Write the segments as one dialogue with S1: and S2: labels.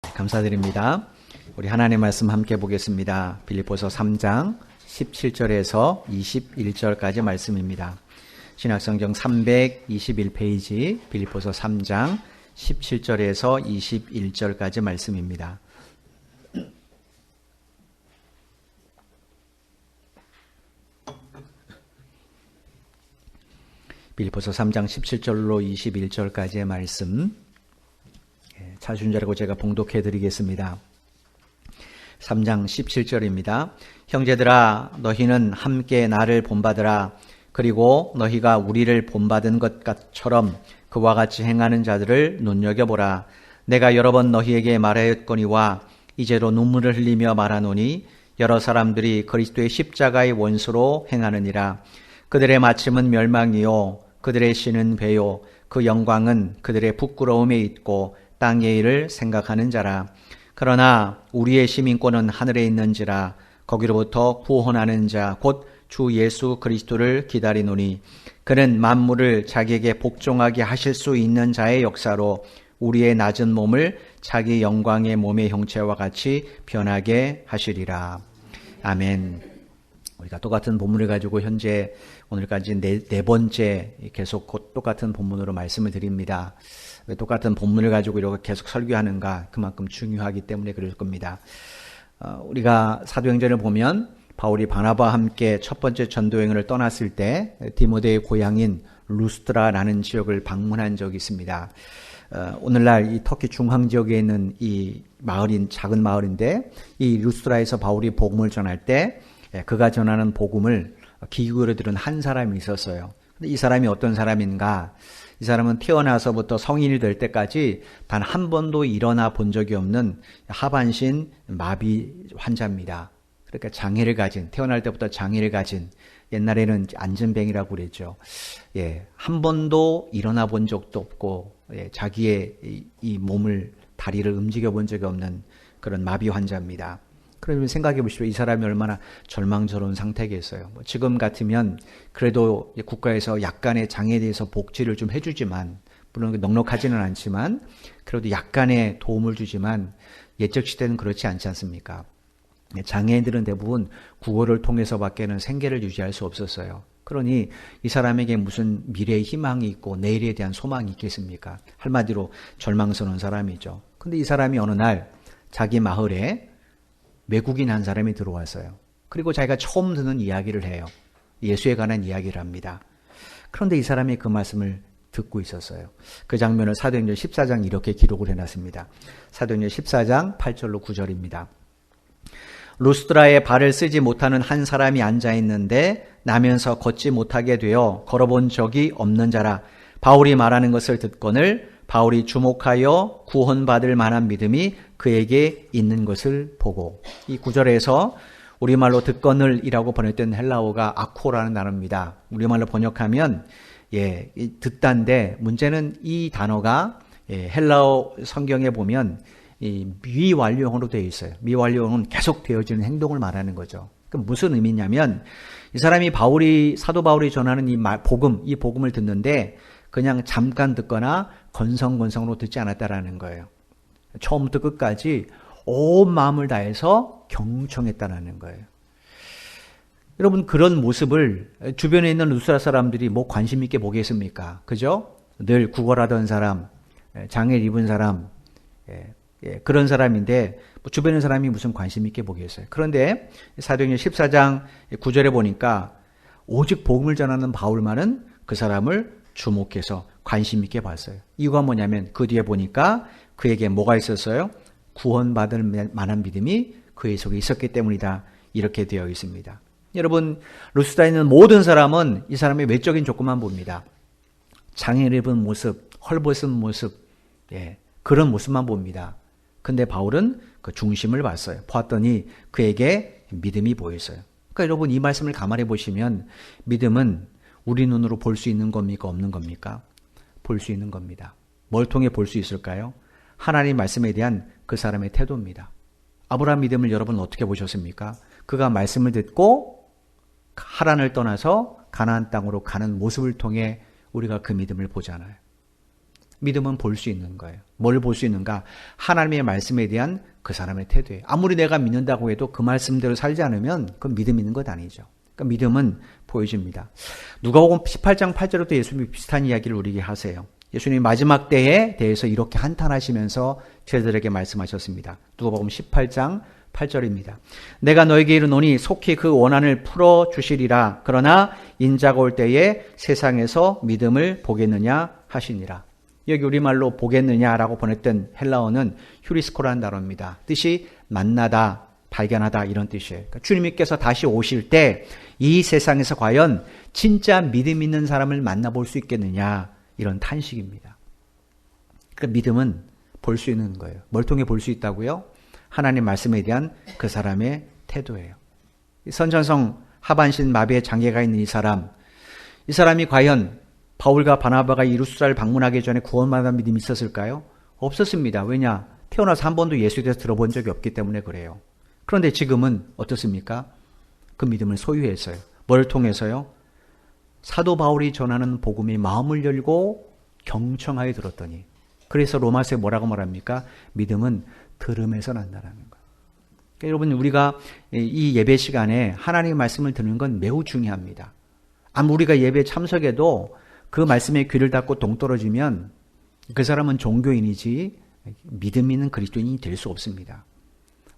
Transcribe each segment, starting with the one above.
S1: 감사드립니다. 우리 하나님의 말씀 함께 보겠습니다. 빌립보서 3장 17절에서 21절까지 말씀입니다. 신약성경 321페이지 빌립보서 3장 17절에서 21절까지 말씀입니다. 빌립보서 3장 17절로 21절까지의 말씀 찾으신 줄 알고 제가 봉독해 드리겠습니다. 3장 17절입니다. 형제들아 너희는 함께 나를 본받으라. 그리고 너희가 우리를 본받은 것처럼 그와 같이 행하는 자들을 눈여겨보라. 내가 여러 번 너희에게 말하였거니와 이제도 눈물을 흘리며 말하노니 여러 사람들이 그리스도의 십자가의 원수로 행하느니라. 그들의 마침은 멸망이요 그들의 신은 배요 그 영광은 그들의 부끄러움에 있고 땅의 일을 생각하는 자라. 그러나 우리의 시민권은 하늘에 있는지라. 거기로부터 구원하는 자 곧 주 예수 그리스도를 기다리노니 그는 만물을 자기에게 복종하게 하실 수 있는 자의 역사로 우리의 낮은 몸을 자기 영광의 몸의 형체와 같이 변하게 하시리라. 아멘. 우리가 똑같은 본문을 가지고 현재 오늘까지 네 번째 계속 똑같은 본문으로 말씀을 드립니다. 왜 똑같은 본문을 가지고 이렇게 계속 설교하는가? 그만큼 중요하기 때문에 그럴 겁니다. 우리가 사도행전을 보면 바울이 바나바와 함께 첫 번째 전도여행을 떠났을 때 디모데의 고향인 루스트라라는 지역을 방문한 적이 있습니다. 오늘날 이 터키 중앙 지역에 있는 이 마을인 작은 마을인데 이 루스트라에서 바울이 복음을 전할 때 그가 전하는 복음을 귀 기울여 들은 한 사람이 있었어요. 근데 이 사람이 어떤 사람인가? 이 사람은 태어나서부터 성인이 될 때까지 단 한 번도 일어나 본 적이 없는 하반신 마비 환자입니다. 그러니까 장애를 가진, 태어날 때부터 장애를 가진, 옛날에는 안전뱅이라고 그랬죠. 한 번도 일어나 본 적도 없고, 자기의 이 몸을, 다리를 움직여 본 적이 없는 그런 마비 환자입니다. 그러면 생각해 보십시오. 이 사람이 얼마나 절망스러운 상태겠어요. 지금 같으면 그래도 국가에서 약간의 장애에 대해서 복지를 좀 해주지만, 물론 넉넉하지는 않지만, 그래도 약간의 도움을 주지만, 옛적 시대는 그렇지 않지 않습니까? 장애인들은 대부분 국어를 통해서밖에는 생계를 유지할 수 없었어요. 그러니 이 사람에게 무슨 미래의 희망이 있고 내일에 대한 소망이 있겠습니까? 한마디로 절망스러운 사람이죠. 근데 이 사람이 어느 날 자기 마을에 외국인 한 사람이 들어왔어요. 그리고 자기가 처음 듣는 이야기를 해요. 예수에 관한 이야기를 합니다. 그런데 이 사람이 그 말씀을 듣고 있었어요. 그 장면을 사도행전 14장 이렇게 기록을 해놨습니다. 사도행전 14장 8절로 9절입니다. 루스드라에 발을 쓰지 못하는 한 사람이 앉아있는데 나면서 걷지 못하게 되어 걸어본 적이 없는 자라. 바울이 말하는 것을 듣거늘 바울이 주목하여 구원받을 만한 믿음이 그에게 있는 것을 보고. 이 구절에서 우리말로 듣거늘이라고 번역된 헬라어가 아코라는 단어입니다. 우리말로 번역하면 듣다인데 문제는 이 단어가 헬라어 성경에 보면 이 미완료형으로 되어 있어요. 미완료형은 계속 되어지는 행동을 말하는 거죠. 그럼 무슨 의미냐면 이 사람이 사도 바울이 전하는 이 복음을 듣는데 그냥 잠깐 듣거나 건성건성으로 듣지 않았다라는 거예요. 처음부터 끝까지 온 마음을 다해서 경청했다라는 거예요. 여러분 그런 모습을 주변에 있는 루스드라 사람들이 뭐 관심 있게 보겠습니까? 그죠? 늘 구걸하던 사람, 장애를 입은 사람, 그런 사람인데 주변의 사람이 무슨 관심 있게 보겠어요. 그런데 사도행전 14장 9절에 보니까 오직 복음을 전하는 바울만은 그 사람을 주목해서 관심 있게 봤어요. 이유가 뭐냐면 그 뒤에 보니까 그에게 뭐가 있었어요? 구원받을 만한 믿음이 그의 속에 있었기 때문이다. 이렇게 되어 있습니다. 여러분 루스드라에 있는 모든 사람은 이 사람의 외적인 조건만 봅니다. 장애를 입은 모습, 헐벗은 모습, 그런 모습만 봅니다. 근데 바울은 그 중심을 봤어요. 보았더니 그에게 믿음이 보였어요. 그러니까 여러분 이 말씀을 감안해 보시면 믿음은 우리 눈으로 볼 수 있는 겁니까? 없는 겁니까? 볼 수 있는 겁니다. 뭘 통해 볼 수 있을까요? 하나님 말씀에 대한 그 사람의 태도입니다. 아브라함 믿음을 여러분 어떻게 보셨습니까? 그가 말씀을 듣고 하란을 떠나서 가나안 땅으로 가는 모습을 통해 우리가 그 믿음을 보잖아요. 믿음은 볼 수 있는 거예요. 뭘 볼 수 있는가? 하나님의 말씀에 대한 그 사람의 태도예요. 아무리 내가 믿는다고 해도 그 말씀대로 살지 않으면 그건 믿음 있는 것 아니죠. 그러니까 믿음은 보여집니다. 누가복음 18장 8절에도 예수님이 비슷한 이야기를 우리에게 하세요. 예수님이 마지막 때에 대해서 이렇게 한탄하시면서 제자들에게 말씀하셨습니다. 누가복음 18장 8절입니다. 내가 너에게 이르노니 속히 그 원한을 풀어주시리라. 그러나 인자가 올 때에 세상에서 믿음을 보겠느냐 하시니라. 여기 우리말로 보겠느냐라고 번역된 헬라어는 휴리스코라는 단어입니다. 뜻이 만나다, 발견하다 이런 뜻이에요. 그러니까 주님께서 다시 오실 때 이 세상에서 과연 진짜 믿음 있는 사람을 만나볼 수 있겠느냐 이런 탄식입니다. 그러니까 믿음은 볼 수 있는 거예요. 뭘 통해 볼 수 있다고요? 하나님 말씀에 대한 그 사람의 태도예요. 선천성 하반신 마비의 장애가 있는 이 사람이 과연 바울과 바나바가 이 루스드라를 방문하기 전에 구원받은 믿음이 있었을까요? 없었습니다. 왜냐? 태어나서 한 번도 예수에 대해서 들어본 적이 없기 때문에 그래요. 그런데 지금은 어떻습니까? 그 믿음을 소유했어요. 뭘 통해서요? 사도 바울이 전하는 복음이 마음을 열고 경청하여 들었더니, 그래서 로마서에 뭐라고 말합니까? 믿음은 들음에서 난다라는 거예요. 그러니까 여러분, 우리가 이 예배 시간에 하나님의 말씀을 듣는 건 매우 중요합니다. 아무리 우리가 예배에 참석해도 그 말씀에 귀를 닫고 동떨어지면 그 사람은 종교인이지 믿음 있는 그리스도인이 될 수 없습니다.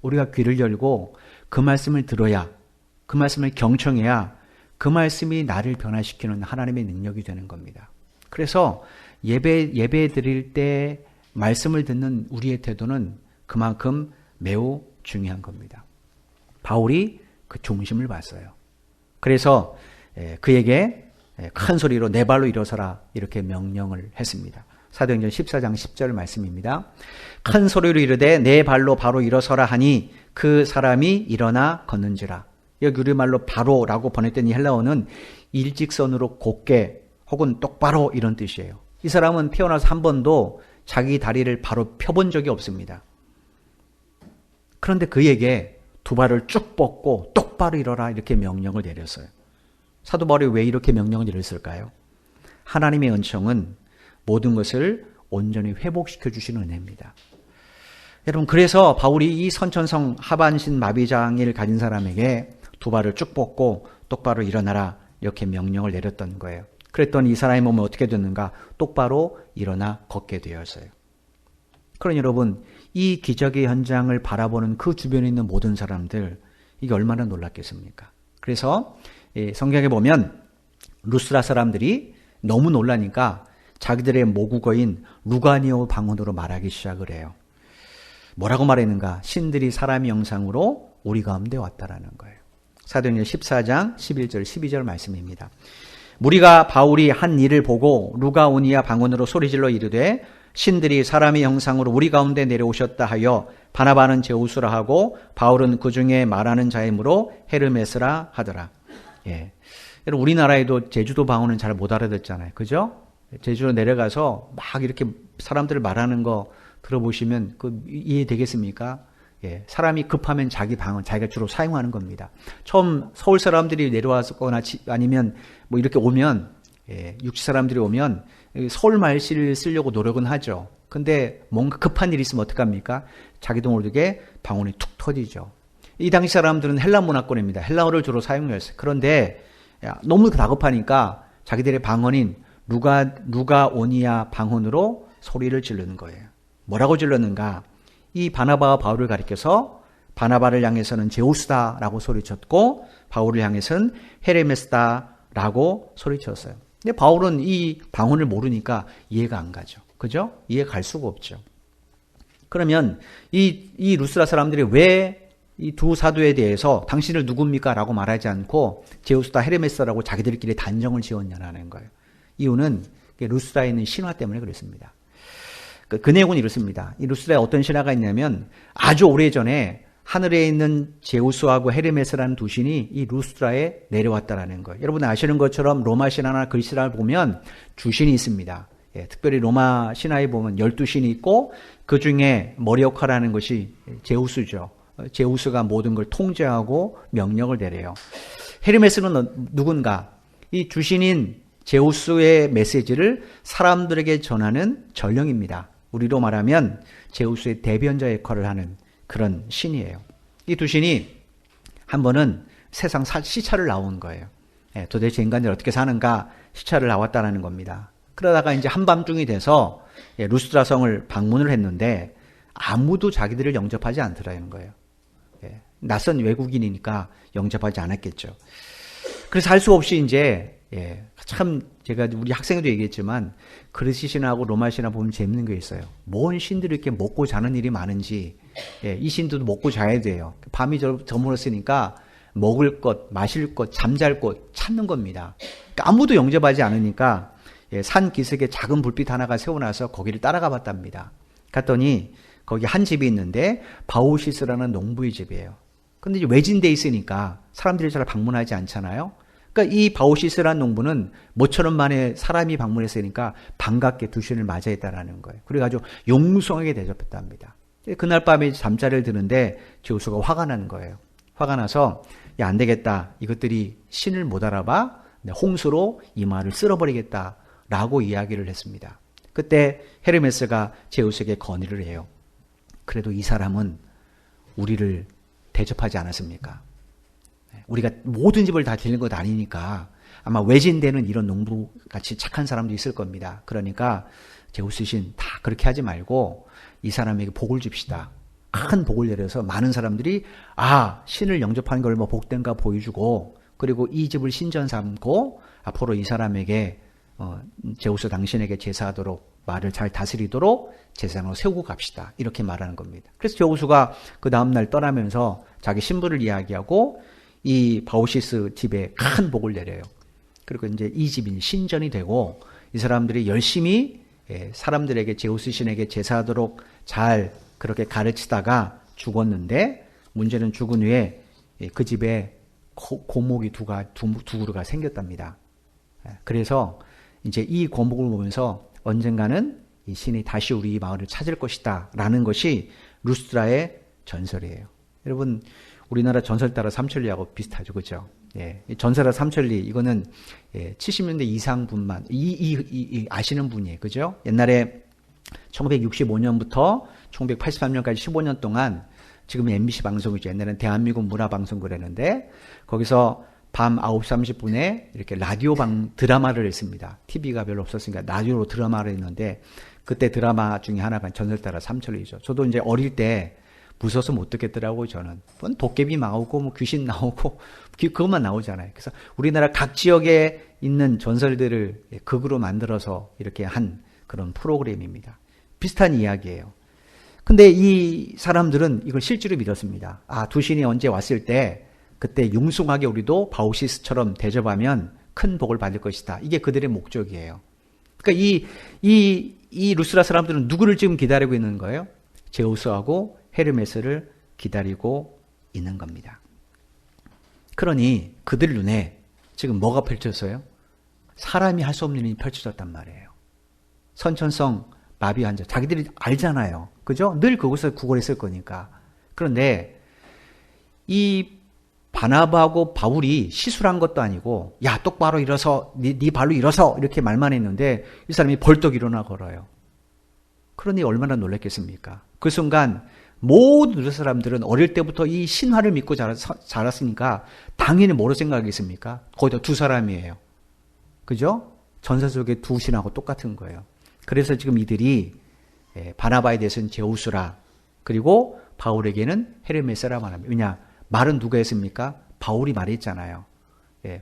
S1: 우리가 귀를 열고 그 말씀을 들어야, 그 말씀을 경청해야 그 말씀이 나를 변화시키는 하나님의 능력이 되는 겁니다. 그래서 예배 드릴 때 말씀을 듣는 우리의 태도는 그만큼 매우 중요한 겁니다. 바울이 그 중심을 봤어요. 그래서 그에게 큰 소리로 내 발로 일어서라 이렇게 명령을 했습니다. 사도행전 14장 10절 말씀입니다. 큰 소리로 이르되 내 발로 바로 일어서라 하니 그 사람이 일어나 걷는지라. 여기 우리말로 바로라고 번역된 이 헬라어는 일직선으로 곧게 혹은 똑바로 이런 뜻이에요. 이 사람은 태어나서 한 번도 자기 다리를 바로 펴본 적이 없습니다. 그런데 그에게 두 발을 쭉 뻗고 똑바로 일어라 이렇게 명령을 내렸어요. 사도 바울이 왜 이렇게 명령을 내렸을까요? 하나님의 은총은 모든 것을 온전히 회복시켜 주시는 은혜입니다. 여러분, 그래서 바울이 이 선천성 하반신 마비장애를 가진 사람에게 두 발을 쭉 뻗고 똑바로 일어나라 이렇게 명령을 내렸던 거예요. 그랬더니 이 사람의 몸이 어떻게 됐는가? 똑바로 일어나 걷게 되었어요. 그러니 여러분, 이 기적의 현장을 바라보는 그 주변에 있는 모든 사람들, 이게 얼마나 놀랐겠습니까? 그래서 성경에 보면 루스드라 사람들이 너무 놀라니까 자기들의 모국어인 루가니오 방언으로 말하기 시작을 해요. 뭐라고 말했는가? 신들이 사람의 형상으로 우리 가운데 왔다라는 거예요. 사도행전 14장 11절 12절 말씀입니다. 무리가 바울이 한 일을 보고 루가오니아 방언으로 소리질러 이르되 신들이 사람의 형상으로 우리 가운데 내려오셨다 하여 바나바는 제우스라 하고 바울은 그 중에 말하는 자이므로 헤르메스라 하더라. 예. 여러분, 우리나라에도 제주도 방언은 잘 못 알아듣잖아요. 그죠? 제주도 내려가서 막 이렇게 사람들 말하는 거 들어보시면 그 이해되겠습니까? 예. 사람이 급하면 자기 방언, 자기가 주로 사용하는 겁니다. 처음 서울 사람들이 내려왔거나 아니면 뭐 이렇게 오면, 육지 사람들이 오면 서울 말씨를 쓰려고 노력은 하죠. 근데 뭔가 급한 일이 있으면 어떡합니까? 자기도 모르게 방언이 툭 터지죠. 이 당시 사람들은 헬라 문화권입니다. 헬라어를 주로 사용했어요. 그런데 너무 다급하니까 자기들의 방언인 루가오니아 방언으로 소리를 지르는 거예요. 뭐라고 질렀는가? 이 바나바와 바울을 가리켜서 바나바를 향해서는 제우스다라고 소리쳤고 바울을 향해서는 헤르메스다라고 소리쳤어요. 근데 바울은 이 방언을 모르니까 이해가 안 가죠. 그죠? 이해가 갈 수가 없죠. 그러면 이 루스드라 사람들이 왜 이 두 사도에 대해서 당신을 누굽니까? 라고 말하지 않고 제우스다 헤르메스라고 자기들끼리 단정을 지었냐라는 거예요. 이유는 루스드라에 있는 신화 때문에 그랬습니다. 그 내용은 이렇습니다. 이 루스드라에 어떤 신화가 있냐면 아주 오래전에 하늘에 있는 제우스하고 헤르메스라는 두 신이 이 루스드라에 내려왔다라는 거예요. 여러분 아시는 것처럼 로마 신화나 그리스 신화를 보면 주신이 있습니다. 예, 특별히 로마 신화에 보면 12신이 있고 그 중에 머리 역할을 하는 것이 제우스죠. 제우스가 모든 걸 통제하고 명령을 내려요. 헤르메스는 누군가? 이 주신인 제우스의 메시지를 사람들에게 전하는 전령입니다. 우리로 말하면 제우스의 대변자 역할을 하는 그런 신이에요. 이 두 신이 한 번은 세상 시차를 나온 거예요. 도대체 인간들이 어떻게 사는가 시차를 나왔다는 겁니다. 그러다가 이제 한밤중이 돼서 루스드라 성을 방문을 했는데 아무도 자기들을 영접하지 않더라는 거예요. 낯선 외국인이니까 영접하지 않았겠죠. 그래서 할 수 없이 이제 참 제가 우리 학생에도 얘기했지만 그리스 신하고 로마 신하 보면 재밌는 게 있어요. 뭔 신들이 이렇게 먹고 자는 일이 많은지 이 신들도 먹고 자야 돼요. 밤이 저물었으니까 먹을 것, 마실 것, 잠잘 곳 찾는 겁니다. 그러니까 아무도 영접하지 않으니까 산 기슭에 작은 불빛 하나가 세워놔서 거기를 따라가 봤답니다. 갔더니 거기 한 집이 있는데 바오시스라는 농부의 집이에요. 근데 이제 외진돼 있으니까 사람들이 잘 방문하지 않잖아요. 그러니까 이 바오시스라는 농부는 모처럼 만에 사람이 방문했으니까 반갑게 두 신을 맞이했다라는 거예요. 그래가지고 용숭하게 대접했답니다. 그날 밤에 잠자리를 드는데 제우스가 화가 난 거예요. 화가 나서 야, 안 되겠다. 이것들이 신을 못 알아봐. 홍수로 이 말을 쓸어버리겠다라고 이야기를 했습니다. 그때 헤르메스가 제우스에게 건의를 해요. 그래도 이 사람은 우리를 대접하지 않았습니까? 우리가 모든 집을 다 드리는 것 아니니까 아마 외진되는 이런 농부같이 착한 사람도 있을 겁니다. 그러니까 제우스 신 다 그렇게 하지 말고 이 사람에게 복을 줍시다. 큰 복을 내려서 많은 사람들이 신을 영접하는 걸 복된가 보여주고 그리고 이 집을 신전 삼고 앞으로 이 사람에게 제우스 당신에게 제사하도록 말을 잘 다스리도록 제사장으로 세우고 갑시다. 이렇게 말하는 겁니다. 그래서 제우스가 그 다음날 떠나면서 자기 신부를 이야기하고 이 바오시스 집에 큰 복을 내려요. 그리고 이제 이 집이 신전이 되고 이 사람들이 열심히 사람들에게 제우스 신에게 제사하도록 잘 그렇게 가르치다가 죽었는데 문제는 죽은 후에 그 집에 고목이 두 그루가 생겼답니다. 그래서 이제 이 고목을 보면서 언젠가는 이 신이 다시 우리 마을을 찾을 것이다 라는 것이 루스드라의 전설이에요. 여러분 우리나라 전설 따라 삼천리하고 비슷하죠. 그죠? 전설아 삼천리 이거는 70년대 이상 분만 아시는 분이에요. 그죠? 옛날에 1965년부터 1983년까지 15년 동안 지금 MBC 방송이죠. 옛날에는 대한민국 문화방송 그랬는데 거기서 밤 9시 30분에 이렇게 라디오 드라마를 했습니다. TV가 별로 없었으니까 라디오로 드라마를 했는데 그때 드라마 중에 하나가 전설 따라 삼천리죠. 저도 이제 어릴 때 무서워서 못 듣겠더라고요, 저는. 도깨비 나오고, 귀신 나오고, 그것만 나오잖아요. 그래서 우리나라 각 지역에 있는 전설들을 극으로 만들어서 이렇게 한 그런 프로그램입니다. 비슷한 이야기예요. 근데 이 사람들은 이걸 실제로 믿었습니다. 두 신이 언제 왔을 때, 그때 융숭하게 우리도 바오시스처럼 대접하면 큰 복을 받을 것이다. 이게 그들의 목적이에요. 그러니까 이 루스라 사람들은 누구를 지금 기다리고 있는 거예요? 제우스하고 헤르메스를 기다리고 있는 겁니다. 그러니 그들 눈에 지금 뭐가 펼쳐져요? 사람이 할 수 없는 일이 펼쳐졌단 말이에요. 선천성 마비 환자. 자기들이 알잖아요. 그죠? 늘 그곳에서 구걸했을 거니까. 그런데 이 바나바하고 바울이 시술한 것도 아니고 야 똑바로 일어서 네 발로 일어서 이렇게 말만 했는데 이 사람이 벌떡 일어나 걸어요. 그러니 얼마나 놀랐겠습니까? 그 순간 모든 사람들은 어릴 때부터 이 신화를 믿고 자랐으니까 당연히 뭐로 생각하겠습니까? 거의 다 두 사람이에요. 그죠? 전설 속의 두 신하고 똑같은 거예요. 그래서 지금 이들이 바나바에 대해서는 제우스라 그리고 바울에게는 헤르메스라 말합니다. 왜냐? 말은 누가 했습니까? 바울이 말했잖아요.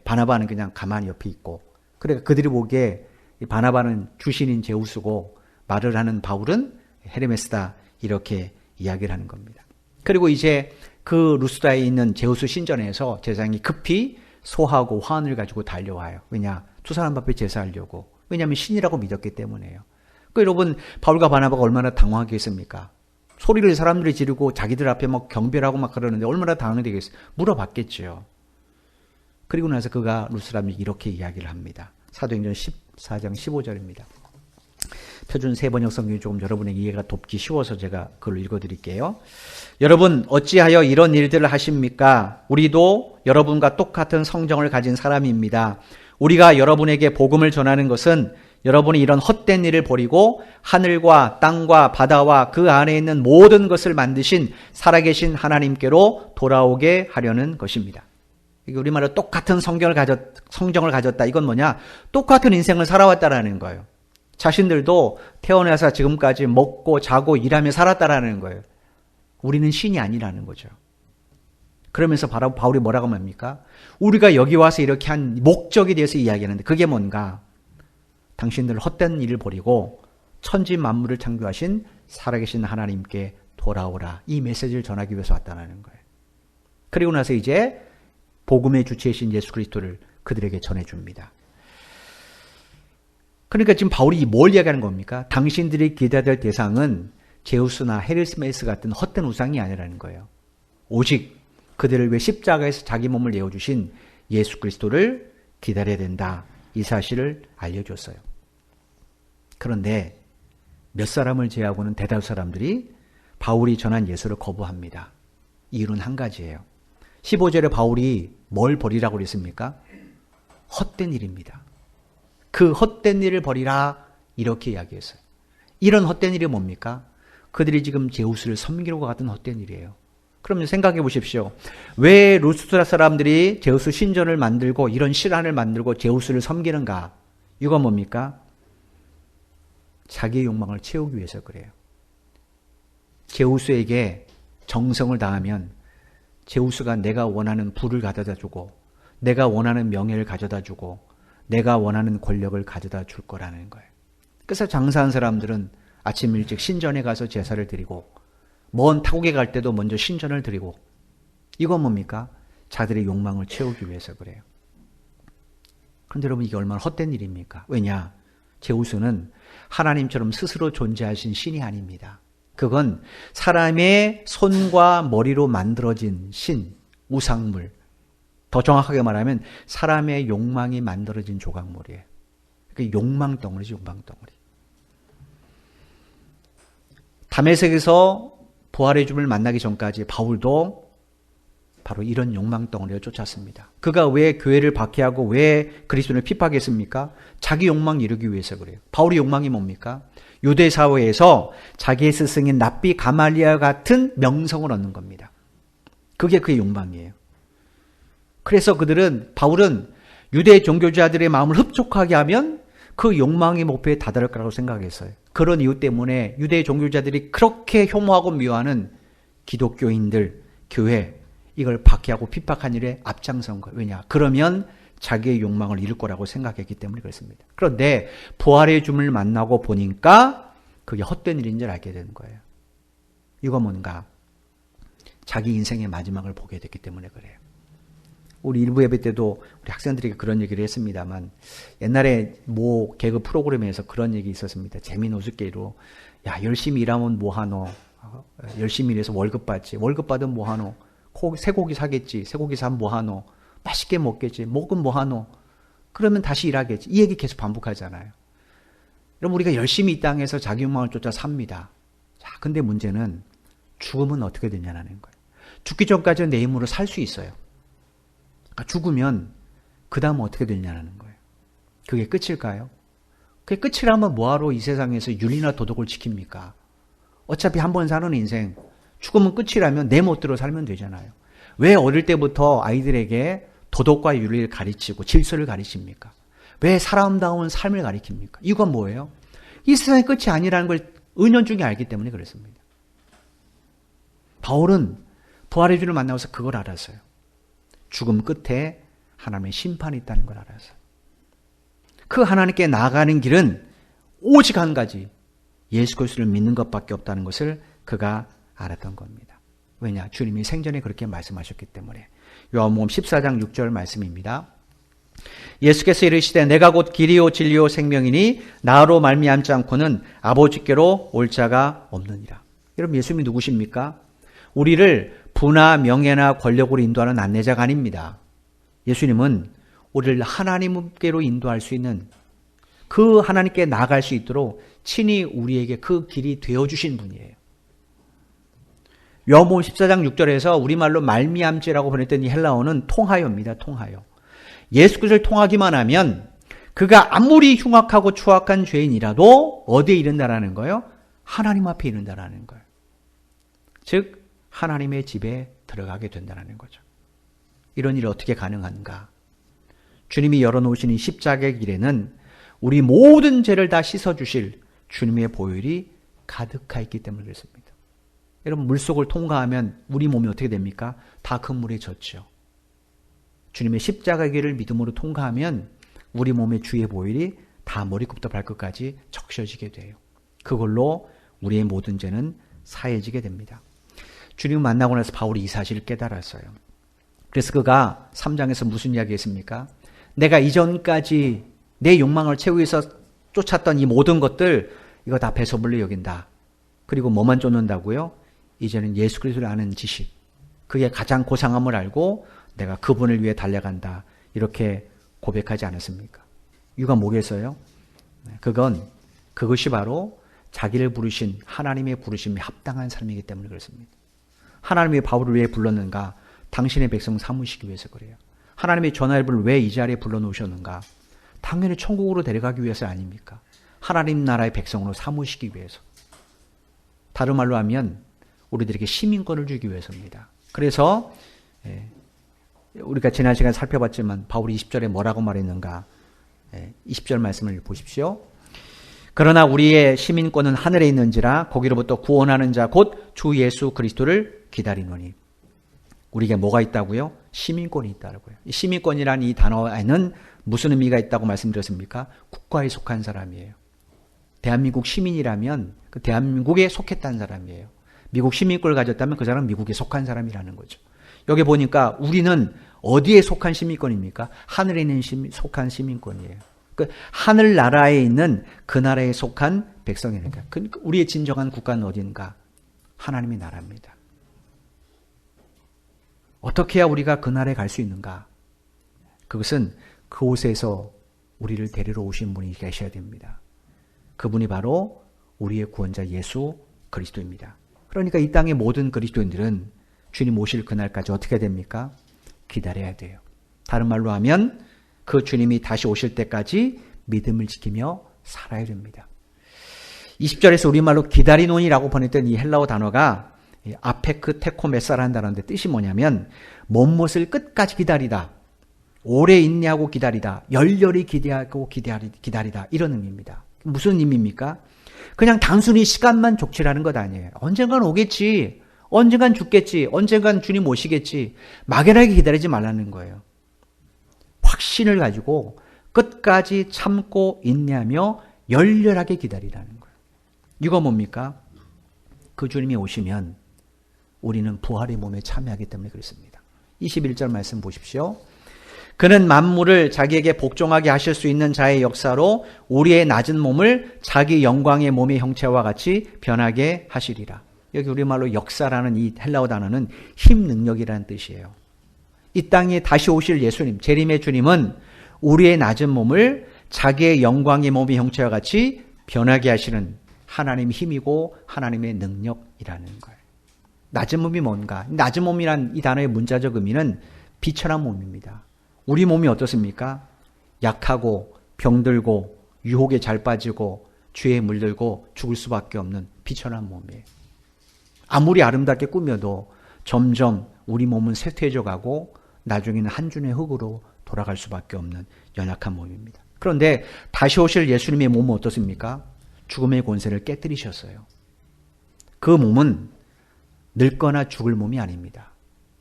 S1: 바나바는 그냥 가만히 옆에 있고 그러니까 그들이 보기에 바나바는 주신인 제우스고 말을 하는 바울은 헤르메스다 이렇게 이야기를 하는 겁니다. 그리고 이제 그 루스드라에 있는 제우스 신전에서 제사장이 급히 소하고 화환을 가지고 달려와요. 왜냐? 두 사람 앞에 제사하려고. 왜냐하면 신이라고 믿었기 때문에요. 그러니까 여러분 바울과 바나바가 얼마나 당황하겠습니까? 소리를 사람들이 지르고 자기들 앞에 막 경배하고 막 그러는데 얼마나 당황되겠어요? 물어봤겠죠. 그리고 나서 그가 루스드라에 이렇게 이야기를 합니다. 사도행전 14장 15절입니다. 표준 세번역 성경이 조금 여러분에게 이해가 돕기 쉬워서 제가 그걸 읽어드릴게요. 여러분 어찌하여 이런 일들을 하십니까? 우리도 여러분과 똑같은 성정을 가진 사람입니다. 우리가 여러분에게 복음을 전하는 것은 여러분이 이런 헛된 일을 버리고 하늘과 땅과 바다와 그 안에 있는 모든 것을 만드신 살아계신 하나님께로 돌아오게 하려는 것입니다. 이게 우리말로 똑같은 성정을 가졌다. 이건 뭐냐? 똑같은 인생을 살아왔다라는 거예요. 자신들도 태어나서 지금까지 먹고 자고 일하며 살았다라는 거예요. 우리는 신이 아니라는 거죠. 그러면서 바울이 뭐라고 합니까? 우리가 여기 와서 이렇게 한 목적에 대해서 이야기하는데 그게 뭔가? 당신들 헛된 일을 버리고 천지 만물을 창조하신 살아계신 하나님께 돌아오라. 이 메시지를 전하기 위해서 왔다는 거예요. 그리고 나서 이제 복음의 주체이신 예수 그리스도를 그들에게 전해줍니다. 그러니까 지금 바울이 뭘 이야기하는 겁니까? 당신들이 기대해야 될 대상은 제우스나 헤르메스 같은 헛된 우상이 아니라는 거예요. 오직 그들을 위해 십자가에서 자기 몸을 내어주신 예수 그리스도를 기다려야 된다. 이 사실을 알려줬어요. 그런데 몇 사람을 제외하고는 대다수 사람들이 바울이 전한 예수를 거부합니다. 이유는 한 가지예요. 15절에 바울이 뭘 버리라고 그랬습니까? 헛된 일입니다. 그 헛된 일을 버리라 이렇게 이야기했어요. 이런 헛된 일이 뭡니까? 그들이 지금 제우스를 섬기려고 같은 헛된 일이에요. 그러면 생각해 보십시오. 왜 루스드라 사람들이 제우스 신전을 만들고 이런 실안을 만들고 제우스를 섬기는가? 이건 뭡니까? 자기의 욕망을 채우기 위해서 그래요. 제우스에게 정성을 다하면 제우스가 내가 원하는 부를 가져다 주고 내가 원하는 명예를 가져다 주고 내가 원하는 권력을 가져다 줄 거라는 거예요. 그래서 장사한 사람들은 아침 일찍 신전에 가서 제사를 드리고 먼 타국에 갈 때도 먼저 신전을 드리고 이건 뭡니까? 자들의 욕망을 채우기 위해서 그래요. 그런데 여러분 이게 얼마나 헛된 일입니까? 왜냐? 제우스는 하나님처럼 스스로 존재하신 신이 아닙니다. 그건 사람의 손과 머리로 만들어진 신, 우상물. 더 정확하게 말하면 사람의 욕망이 만들어진 조각물이에요. 그 욕망 덩어리죠, 욕망 덩어리. 다메섹에서 부활의 주를 만나기 전까지 바울도 바로 이런 욕망 덩어리를 쫓았습니다. 그가 왜 교회를 박해하고 왜 그리스도를 핍박했습니까? 자기 욕망 이루기 위해서 그래요. 바울의 욕망이 뭡니까? 유대 사회에서 자기의 스승인 랍비 가말리아 같은 명성을 얻는 겁니다. 그게 그의 욕망이에요. 그래서 바울은 유대 종교자들의 마음을 흡족하게 하면 그 욕망의 목표에 다다를 거라고 생각했어요. 그런 이유 때문에 유대 종교자들이 그렇게 혐오하고 미워하는 기독교인들, 교회, 이걸 박해하고 핍박한 일에 앞장선 거예요. 왜냐? 그러면 자기의 욕망을 이룰 거라고 생각했기 때문에 그렇습니다. 그런데 부활의 주를 만나고 보니까 그게 헛된 일인 줄 알게 되는 거예요. 이거 뭔가? 자기 인생의 마지막을 보게 됐기 때문에 그래요. 우리 일부 예배 때도 우리 학생들에게 그런 얘기를 했습니다만 옛날에 모 개그 프로그램에서 그런 얘기 있었습니다. 재미는 우스갯기로 야 열심히 일하면 뭐하노? 열심히 일해서 월급 받지. 월급 받으면 뭐하노? 쇠고기 사겠지. 쇠고기 사면 뭐하노? 맛있게 먹겠지. 먹으면 뭐하노? 그러면 다시 일하겠지. 이 얘기 계속 반복하잖아요. 여러분 우리가 열심히 이 땅에서 자기 욕망을 쫓아 삽니다. 자, 근데 문제는 죽으면 어떻게 되냐는 거예요. 죽기 전까지는 내 힘으로 살 수 있어요. 그러니까 죽으면 그 다음 어떻게 되냐는 거예요. 그게 끝일까요? 그게 끝이라면 뭐하러 이 세상에서 윤리나 도덕을 지킵니까? 어차피 한 번 사는 인생 죽으면 끝이라면 내 멋대로 살면 되잖아요. 왜 어릴 때부터 아이들에게 도덕과 윤리를 가르치고 질서를 가르칩니까? 왜 사람다운 삶을 가르칩니까? 이건 뭐예요? 이 세상의 끝이 아니라는 걸 은연중에 알기 때문에 그렇습니다. 바울은 부활의 주를 만나서 그걸 알았어요. 죽음 끝에 하나님의 심판이 있다는 걸 알았어요. 그 하나님께 나아가는 길은 오직 한 가지, 예수 그리스도를 믿는 것밖에 없다는 것을 그가 알았던 겁니다. 왜냐? 주님이 생전에 그렇게 말씀하셨기 때문에. 요한복음 14장 6절 말씀입니다. 예수께서 이르시되 내가 곧 길이요 진리요 생명이니 나로 말미암지 않고는 아버지께로 올 자가 없느니라. 여러분 예수님이 누구십니까? 우리를 부나 명예나 권력으로 인도하는 안내자가 아닙니다. 예수님은 우리를 하나님께로 인도할 수 있는 그 하나님께 나아갈 수 있도록 친히 우리에게 그 길이 되어주신 분이에요. 요한복음 14장 6절에서 우리말로 말미암지라고 보냈던 이 헬라어는 통하여입니다. 통하여. 예수 그리스도를 통하기만 하면 그가 아무리 흉악하고 추악한 죄인이라도 어디에 이른다라는 거예요? 하나님 앞에 이른다라는 거예요. 즉 하나님의 집에 들어가게 된다는 거죠. 이런 일이 어떻게 가능한가? 주님이 열어놓으신 이 십자가의 길에는 우리 모든 죄를 다 씻어주실 주님의 보혈이 가득하 있기 때문에 그렇습니다. 여러분 물속을 통과하면 우리 몸이 어떻게 됩니까? 다 그 물에 젖죠. 주님의 십자가의 길을 믿음으로 통과하면 우리 몸의 주의 보혈이 다 머리끝부터 발끝까지 적셔지게 돼요. 그걸로 우리의 모든 죄는 사해지게 됩니다. 주님을 만나고 나서 바울이 이 사실을 깨달았어요. 그래서 그가 3장에서 무슨 이야기 했습니까? 내가 이전까지 내 욕망을 채우기 위해서 쫓았던 이 모든 것들 이거 다 배설물로 여긴다. 그리고 뭐만 쫓는다고요? 이제는 예수 그리스도를 아는 지식, 그게 가장 고상함을 알고 내가 그분을 위해 달려간다. 이렇게 고백하지 않았습니까? 이유가 뭐겠어요? 그것이 바로 자기를 부르신 하나님의 부르심에 합당한 삶이기 때문에 그렇습니다. 하나님이 바울을 왜 불렀는가? 당신의 백성 삼으시기 위해서 그래요. 하나님의 전화일부를 왜 이 자리에 불러놓으셨는가? 당연히 천국으로 데려가기 위해서 아닙니까? 하나님 나라의 백성으로 삼으시기 위해서. 다른 말로 하면 우리들에게 시민권을 주기 위해서입니다. 그래서 우리가 지난 시간에 살펴봤지만 바울이 20절에 뭐라고 말했는가? 20절 말씀을 보십시오. 그러나 우리의 시민권은 하늘에 있는지라 거기로부터 구원하는 자 곧 주 예수 그리스도를 기다리노니. 우리에게 뭐가 있다고요? 시민권이 있다고요. 이 시민권이라는 이 단어에는 무슨 의미가 있다고 말씀드렸습니까? 국가에 속한 사람이에요. 대한민국 시민이라면 그 대한민국에 속했다는 사람이에요. 미국 시민권을 가졌다면 그 사람은 미국에 속한 사람이라는 거죠. 여기 보니까 우리는 어디에 속한 시민권입니까? 하늘에 있는 속한 시민권이에요. 그 하늘나라에 있는 그 나라에 속한 백성이니까. 우리의 진정한 국가는 어딘가? 하나님의 나라입니다. 어떻게 해야 우리가 그 나라에 갈 수 있는가? 그것은 그곳에서 우리를 데리러 오신 분이 계셔야 됩니다. 그분이 바로 우리의 구원자 예수 그리스도입니다. 그러니까 이 땅의 모든 그리스도인들은 주님 오실 그날까지 어떻게 됩니까? 기다려야 돼요. 다른 말로 하면 그 주님이 다시 오실 때까지 믿음을 지키며 살아야 됩니다. 20절에서 우리말로 기다리노니라고 번역된 이 헬라어 단어가 아페크 테코메사라는 단어인데 뜻이 뭐냐면 못못을 끝까지 기다리다, 오래 인내하고 기다리다, 열렬히 기대하고 기다리다 이런 의미입니다. 무슨 의미입니까? 그냥 단순히 시간만 족치라는 것 아니에요. 언젠간 오겠지, 언젠간 죽겠지, 언젠간 주님 오시겠지, 막연하게 기다리지 말라는 거예요. 확신을 가지고 끝까지 참고 인내하며 열렬하게 기다리라는 거예요. 이거 뭡니까? 그 주님이 오시면 우리는 부활의 몸에 참여하기 때문에 그렇습니다. 21절 말씀 보십시오. 그는 만물을 자기에게 복종하게 하실 수 있는 자의 역사로 우리의 낮은 몸을 자기 영광의 몸의 형체와 같이 변하게 하시리라. 여기 우리말로 역사라는 이 헬라어 단어는 힘, 능력이라는 뜻이에요. 이 땅에 다시 오실 예수님, 재림의 주님은 우리의 낮은 몸을 자기의 영광의 몸의 형체와 같이 변하게 하시는 하나님의 힘이고 하나님의 능력이라는 거예요. 낮은 몸이 뭔가? 낮은 몸이란 이 단어의 문자적 의미는 비천한 몸입니다. 우리 몸이 어떻습니까? 약하고 병들고 유혹에 잘 빠지고 죄에 물들고 죽을 수밖에 없는 비천한 몸이에요. 아무리 아름답게 꾸며도 점점 우리 몸은 쇠퇴해져 가고 나중에는 한 준의 흙으로 돌아갈 수밖에 없는 연약한 몸입니다. 그런데 다시 오실 예수님의 몸은 어떻습니까? 죽음의 권세를 깨뜨리셨어요. 그 몸은 늙거나 죽을 몸이 아닙니다.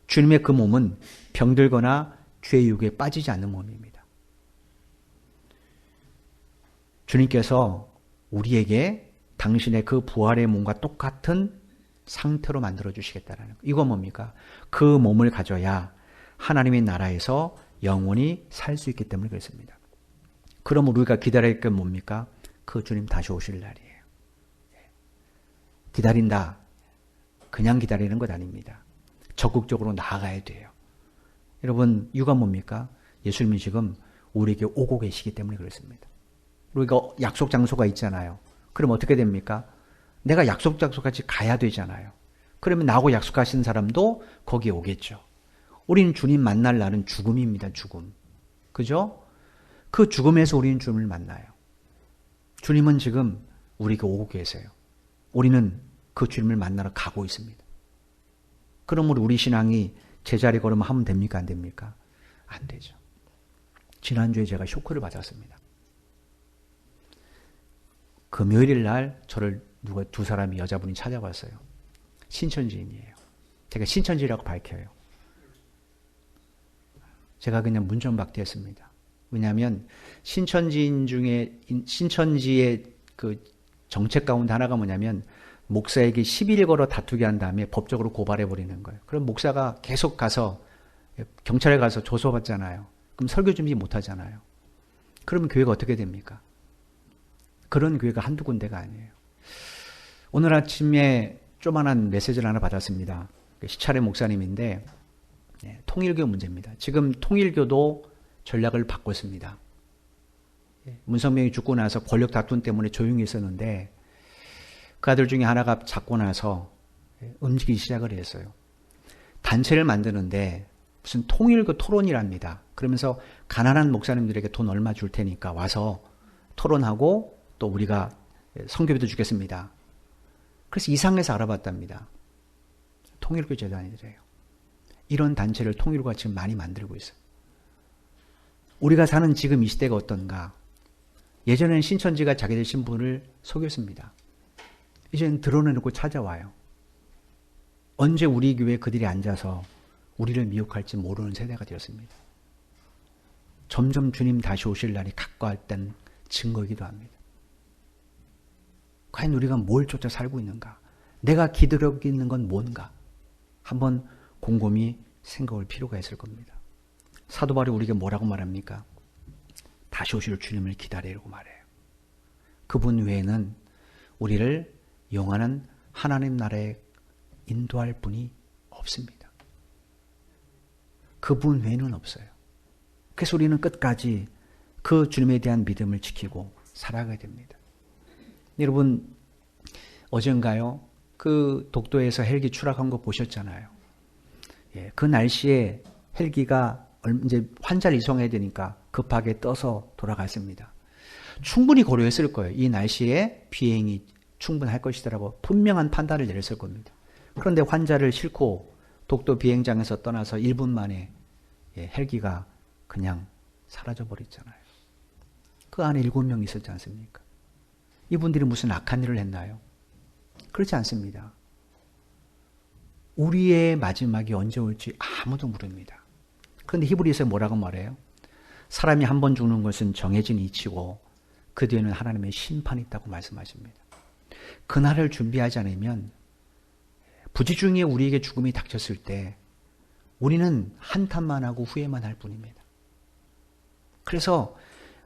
S1: 주님의 그 몸은 병들거나 죄의 유혹에 빠지지 않는 몸입니다. 주님께서 우리에게 당신의 그 부활의 몸과 똑같은 상태로 만들어 주시겠다는 거. 이거 뭡니까? 그 몸을 가져야 하나님의 나라에서 영원히 살 수 있기 때문에 그렇습니다. 그럼 우리가 기다릴 게 뭡니까? 그 주님 다시 오실 날이에요. 기다린다. 그냥 기다리는 것 아닙니다. 적극적으로 나아가야 돼요. 여러분, 이유가 뭡니까? 예수님이 지금 우리에게 오고 계시기 때문에 그렇습니다. 우리가 약속 장소가 있잖아요. 그럼 어떻게 됩니까? 내가 약속 장소까지 가야 되잖아요. 그러면 나하고 약속하신 사람도 거기에 오겠죠. 우리는 주님 만날 날은 죽음입니다. 죽음. 그죠? 그 죽음에서 우리는 주님을 만나요. 주님은 지금 우리에게 오고 계세요. 우리는 그 주님을 만나러 가고 있습니다. 그러므로 우리 신앙이 제자리 걸으면 하면 됩니까? 안 됩니까? 안 되죠. 지난주에 제가 쇼크를 받았습니다. 금요일 날 저를 두 사람이 여자분이 찾아왔어요. 신천지인이에요. 제가 신천지라고 밝혀요. 제가 그냥 문전박대했습니다. 왜냐하면 신천지인 중에 신천지의 그 정책 가운데 하나가 뭐냐면 목사에게 시비를 걸어 다투게 한 다음에 법적으로 고발해 버리는 거예요. 그럼 목사가 계속 가서 경찰에 가서 조소받잖아요. 그럼 설교 준비 못 하잖아요. 그러면 교회가 어떻게 됩니까? 그런 교회가 한두 군데가 아니에요. 오늘 아침에 조만한 메시지를 하나 받았습니다. 시차례 목사님인데 통일교 문제입니다. 지금 통일교도 전략을 바꿨습니다. 문성명이 죽고 나서 권력 다툼 때문에 조용히 있었는데 그 아들 중에 하나가 잡고 나서 움직이기 시작을 했어요. 단체를 만드는데 무슨 통일교 토론이랍니다. 그러면서 가난한 목사님들에게 돈 얼마 줄 테니까 와서 토론하고 또 우리가 선교비도 주겠습니다. 그래서 이상해서 알아봤답니다. 통일교 재단이래요. 이런 단체를 통일교가 지금 많이 만들고 있어요. 우리가 사는 지금 이 시대가 어떤가? 예전에는 신천지가 자기들 신분을 속였습니다. 이제는 드러내놓고 찾아와요. 언제 우리 교회에 그들이 앉아서 우리를 미혹할지 모르는 세대가 되었습니다. 점점 주님 다시 오실 날이 가까웠던 증거이기도 합니다. 과연 우리가 뭘 쫓아 살고 있는가? 내가 기다리고 있는 건 뭔가? 한번 곰곰이 생각할 필요가 있을 겁니다. 사도 바울이 우리에게 뭐라고 말합니까? 다시 오실 주님을 기다리라고 말해요. 그분 외에는 우리를 영원한 하나님 나라에 인도할 분이 없습니다. 그분 외에는 없어요. 그래서 우리는 끝까지 그 주님에 대한 믿음을 지키고 살아가야 됩니다. 여러분, 어젠가요? 그 독도에서 헬기 추락한 거 보셨잖아요. 예, 그 날씨에 헬기가 이제 환자를 이송해야 되니까 급하게 떠서 돌아갔습니다. 충분히 고려했을 거예요. 이 날씨에 비행이 충분할 것이라고 분명한 판단을 내렸을 겁니다. 그런데 환자를 싣고 독도 비행장에서 떠나서 1분 만에 헬기가 그냥 사라져버렸잖아요. 그 안에 7명 있었지 않습니까? 이분들이 무슨 악한 일을 했나요? 그렇지 않습니다. 우리의 마지막이 언제 올지 아무도 모릅니다. 그런데 히브리서에 뭐라고 말해요? 사람이 한 번 죽는 것은 정해진 이치고 그 뒤에는 하나님의 심판이 있다고 말씀하십니다. 그날을 준비하지 않으면 부지중에 우리에게 죽음이 닥쳤을 때 우리는 한탄만 하고 후회만 할 뿐입니다. 그래서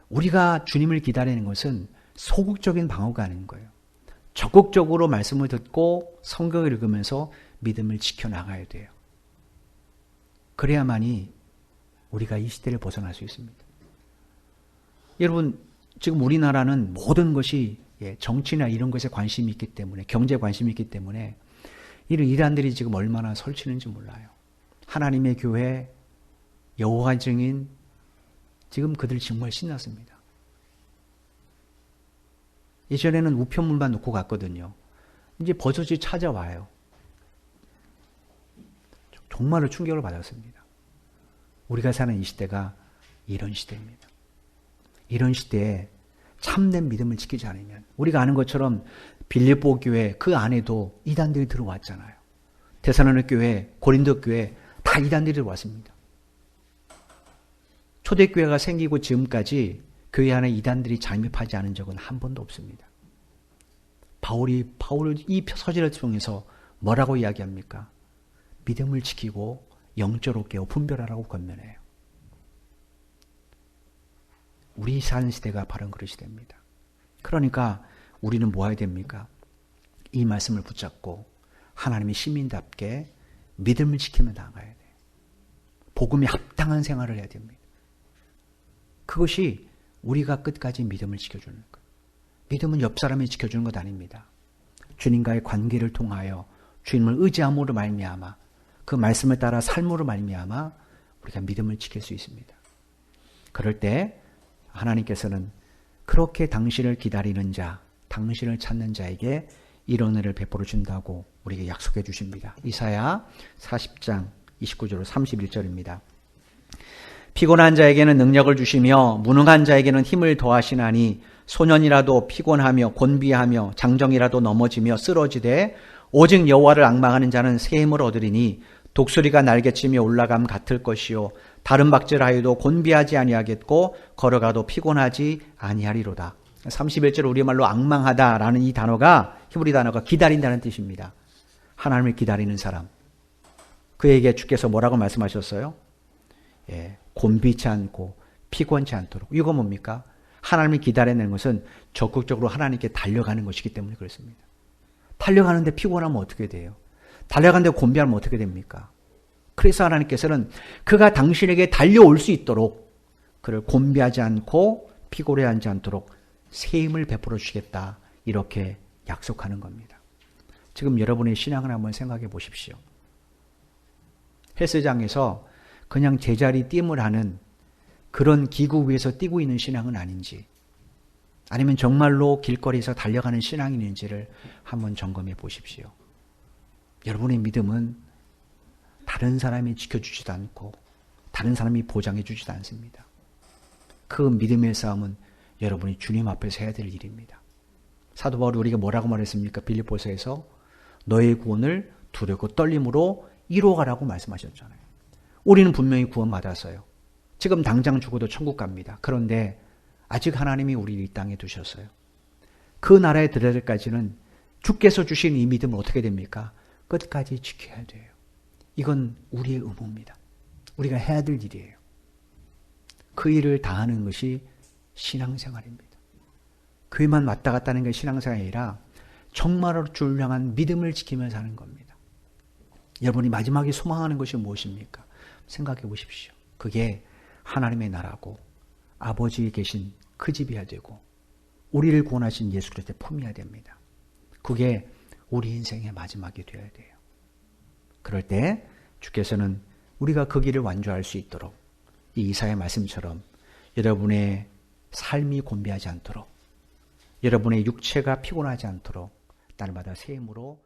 S1: 우리가 주님을 기다리는 것은 소극적인 방어가 아닌 거예요. 적극적으로 말씀을 듣고 성경을 읽으면서 믿음을 지켜나가야 돼요. 그래야만이 우리가 이 시대를 벗어날 수 있습니다. 여러분, 지금 우리나라는 모든 것이 정치나 이런 것에 관심이 있기 때문에, 경제에 관심이 있기 때문에 이런 이단들이 지금 얼마나 설치는지 몰라요. 하나님의 교회, 여호와 증인, 지금 그들 정말 신났습니다. 예전에는 우편물만 놓고 갔거든요. 이제 버젓이 찾아와요. 정말로 충격을 받았습니다. 우리가 사는 이 시대가 이런 시대입니다. 이런 시대에 참된 믿음을 지키지 않으면 우리가 아는 것처럼 빌립보 교회 그 안에도 이단들이 들어왔잖아요. 데살로니가 교회, 고린도 교회 다 이단들이 들어왔습니다. 초대교회가 생기고 지금까지 교회 안에 이단들이 잠입하지 않은 적은 한 번도 없습니다. 바울 이 서신을 통해서 뭐라고 이야기합니까? 믿음을 지키고 영적으로 깨어 분별하라고 권면해요. 우리 사는 시대가 바로 그런 시대입니다. 그러니까 우리는 뭐 해야 됩니까? 이 말씀을 붙잡고 하나님의 시민답게 믿음을 지키며 나가야 돼요. 복음에 합당한 생활을 해야 됩니다. 그것이 우리가 끝까지 믿음을 지켜주는 것. 믿음은 옆 사람이 지켜주는 것 아닙니다. 주님과의 관계를 통하여 주님을 의지함으로 말미암아 그 말씀을 따라 삶으로 말미암아 우리가 믿음을 지킬 수 있습니다. 그럴 때 하나님께서는 그렇게 당신을 기다리는 자, 당신을 찾는 자에게 이런 은혜를 베풀어 준다고 우리에게 약속해 주십니다. 이사야 40장 29절 31절입니다. 피곤한 자에게는 능력을 주시며 무능한 자에게는 힘을 더하시나니 소년이라도 피곤하며 곤비하며 장정이라도 넘어지며 쓰러지되 오직 여호와를 앙망하는 자는 새 힘을 얻으리니 독수리가 날개치며 올라감 같을 것이요 다른 박질하여도 곤비하지 아니하겠고 걸어가도 피곤하지 아니하리로다. 31절 우리말로 앙망하다라는 이 단어가 히브리 단어가 기다린다는 뜻입니다. 하나님을 기다리는 사람. 그에게 주께서 뭐라고 말씀하셨어요? 곤비치 않고 피곤치 않도록. 이거 뭡니까? 하나님을 기다리는 것은 적극적으로 하나님께 달려가는 것이기 때문에 그렇습니다. 달려가는데 피곤하면 어떻게 돼요? 달려가는데 곤비하면 어떻게 됩니까? 그래서 하나님께서는 그가 당신에게 달려올 수 있도록 그를 곤비하지 않고 피곤해하지 않도록 새 힘을 베풀어 주시겠다. 이렇게 약속하는 겁니다. 지금 여러분의 신앙을 한번 생각해 보십시오. 헬스장에서 그냥 제자리 띠을 하는 그런 기구 위에서 뛰고 있는 신앙은 아닌지, 아니면 정말로 길거리에서 달려가는 신앙이 있는지를 한번 점검해 보십시오. 여러분의 믿음은 다른 사람이 지켜주지도 않고 다른 사람이 보장해 주지도 않습니다. 그 믿음의 싸움은 여러분이 주님 앞에서 해야 될 일입니다. 사도 바울이 우리가 뭐라고 말했습니까? 빌립보서에서 너의 구원을 두렵고 떨림으로 이루어가라고 말씀하셨잖아요. 우리는 분명히 구원받았어요. 지금 당장 죽어도 천국 갑니다. 그런데 아직 하나님이 우리를 이 땅에 두셨어요. 그 나라에 들어갈 때까지는 주께서 주신 이 믿음은 어떻게 됩니까? 끝까지 지켜야 돼요. 이건 우리의 의무입니다. 우리가 해야 될 일이에요. 그 일을 다하는 것이 신앙생활입니다. 교회만 왔다 갔다 하는 게 신앙생활이 아니라 정말로 주를 향한 믿음을 지키면서 사는 겁니다. 여러분이 마지막에 소망하는 것이 무엇입니까? 생각해 보십시오. 그게 하나님의 나라고 아버지에 계신 그 집이어야 되고 우리를 구원하신 예수 그리스도의 품이어야 됩니다. 그게 우리 인생의 마지막이 되어야 돼요. 그럴 때 주께서는 우리가 그 길을 완주할 수 있도록 이 이사야의 말씀처럼 여러분의 삶이 곤비하지 않도록 여러분의 육체가 피곤하지 않도록 날마다 새 힘으로